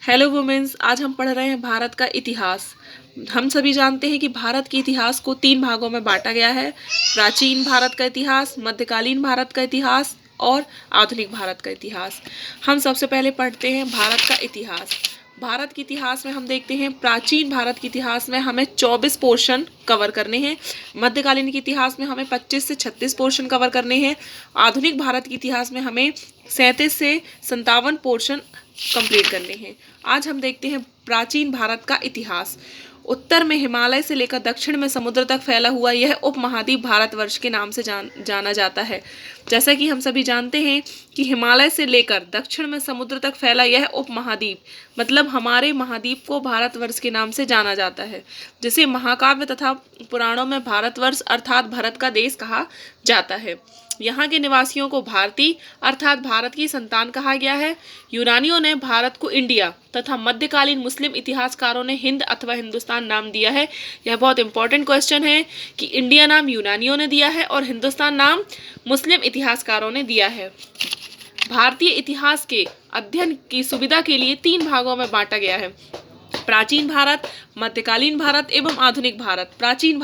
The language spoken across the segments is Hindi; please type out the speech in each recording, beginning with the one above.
हेलो वुमेन्स, आज हम पढ़ रहे हैं भारत का इतिहास। हम सभी जानते हैं कि भारत के इतिहास को 3 भागों में बांटा गया है। प्राचीन भारत का इतिहास, मध्यकालीन भारत का इतिहास और आधुनिक भारत का इतिहास। हम सबसे पहले पढ़ते हैं भारत का इतिहास। भारत के इतिहास में हम देखते हैं प्राचीन भारत के इतिहास में हमें 24 पोर्शन कवर करने हैं। मध्यकालीन के इतिहास में हमें 25 से 36 पोर्शन कवर करने हैं। आधुनिक भारत के इतिहास में हमें 37 से 57 पोर्शन कंप्लीट करने हैं। आज हम देखते हैं प्राचीन भारत का इतिहास। उत्तर में हिमालय से लेकर दक्षिण में समुद्र तक फैला हुआ यह उपमहाद्वीप भारतवर्ष के नाम से जाना जाता है। जैसा कि हम सभी जानते हैं कि हिमालय से लेकर दक्षिण में समुद्र तक फैला यह उपमहाद्वीप मतलब हमारे महाद्वीप को भारतवर्ष के नाम से जाना जाता है, जिसे महाकाव्य तथा पुराणों में भारतवर्ष अर्थात भारत का देश कहा जाता है। यहाँ के निवासियों को भारतीय अर्थात भारत की संतान कहा गया है। यूनानियों ने भारत को इंडिया तथा मध्यकालीन मुस्लिम इतिहासकारों ने हिंद अथवा हिंदुस्तान नाम दिया है। यह बहुत इंपॉर्टेंट क्वेश्चन है कि इंडिया नाम यूनानियों ने दिया है और हिंदुस्तान नाम मुस्लिम इतिहासकारों ने दिया है। भारतीय इतिहास के अध्ययन की सुविधा के लिए 3 भागों में बांटा गया है: प्राचीन भारत, मध्यकालीन भारत एवं आधुनिक भारत। प्राचीन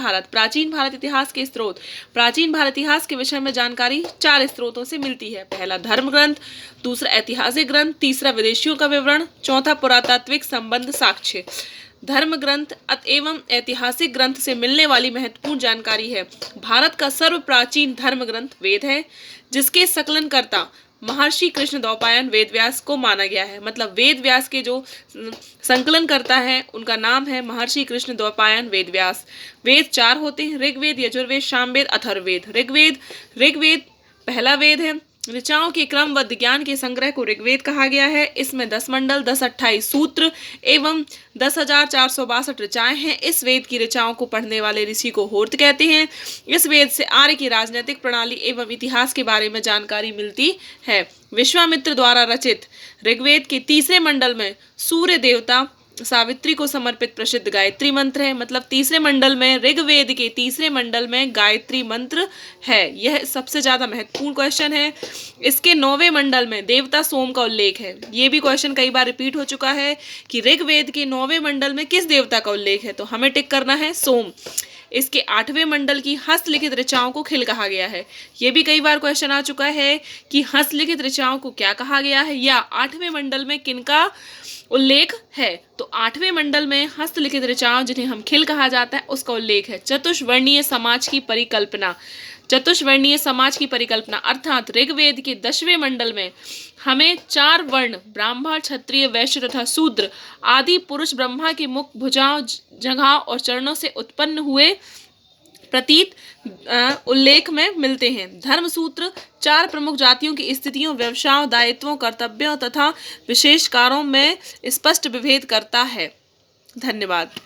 भारत इतिहास के स्रोत। प्राचीन भारत इतिहास के विषय में जानकारी 4 स्रोतों से मिलती है। पहला धर्म ग्रंथ, दूसरा ऐतिहासिक ग्रंथ, तीसरा विदेशियों का विवरण, चौथा पुरातात्विक संबंध साक्ष्य। धर्म ग्रंथ एवं ऐतिहासिक ग्रंथ से मिलने वाली महत्वपूर्ण जानकारी है। भारत का सर्व प्राचीन धर्म ग्रंथ वेद है, जिसके संकलनकर्ता महर्षि कृष्ण द्वैपायन वेद व्यास को माना गया है। मतलब वेद व्यास के जो संकलन करता है उनका नाम है महर्षि कृष्ण द्वैपायन वेद व्यास। वेद 4 होते हैं: ऋग्वेद, यजुर्वेद, सामवेद, अथर्ववेद। ऋग्वेद पहला वेद है। ऋचाओं के क्रमबद्ध ज्ञान के संग्रह को ऋग्वेद कहा गया है। इसमें 10 मंडल, 1028 सूत्र एवं 10,462 ऋचाएं हैं। इस वेद की ऋचाओं को पढ़ने वाले ऋषि को होर्त कहते हैं। इस वेद से आर्य की राजनीतिक प्रणाली एवं इतिहास के बारे में जानकारी मिलती है। विश्वामित्र द्वारा रचित ऋग्वेद के तीसरे मंडल में सूर्य देवता सावित्री को समर्पित प्रसिद्ध गायत्री मंत्र है। मतलब तीसरे मंडल में, ऋग्वेद के तीसरे मंडल में गायत्री मंत्र है। यह सबसे ज्यादा महत्वपूर्ण क्वेश्चन है। इसके 9वें मंडल में देवता सोम का उल्लेख है। ये भी क्वेश्चन कई बार रिपीट हो चुका है कि ऋग्वेद के 9वें मंडल में किस देवता का उल्लेख है, तो हमें टिक करना है सोम। इसके 8वें मंडल की हस्तलिखित ऋचाओं को खिल कहा गया है। यह भी कई बार क्वेश्चन आ चुका है कि हस्तलिखित ऋचाओं को क्या कहा गया है या 8वें मंडल में किनका उल्लेख है। तो 8वें मंडल में हस्तलिखित ऋचाओं जिन्हें हम खिल कहा जाता है उसका उल्लेख है। चतुष्वर्णीय समाज की परिकल्पना। चतुष्वर्णीय समाज की परिकल्पना अर्थात ऋग्वेद के 10वें मंडल में हमें 4 वर्ण ब्राह्मण, क्षत्रिय, वैश्य तथा शूद्र आदि पुरुष ब्रह्मा के मुख, भुजाओं, जंघाओं और चरणों से उत्पन्न हुए प्रतीत उल्लेख में मिलते हैं। धर्म सूत्र 4 प्रमुख जातियों की स्थितियों, व्यवसायों, दायित्वों, कर्तव्यों तथा विशेष कार्यों में स्पष्ट विभेद करता है। धन्यवाद।